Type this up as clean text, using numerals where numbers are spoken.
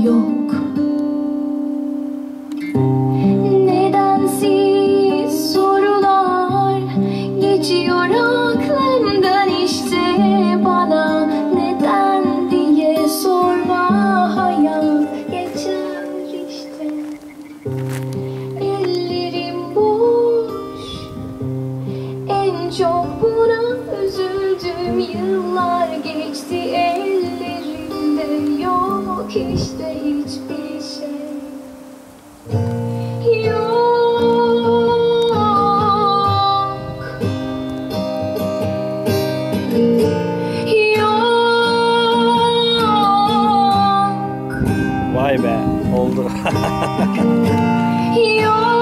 yok. Nedensiz sorular geçiyor aklımdan, işte bana neden diye sorma, hayat geçer işte. Ellerim boş, en çok buna üzüldüm. Yıllar geçti, ellerimde yok işte hiçbir şey. Yok, yok, Vay be, oldu. yok.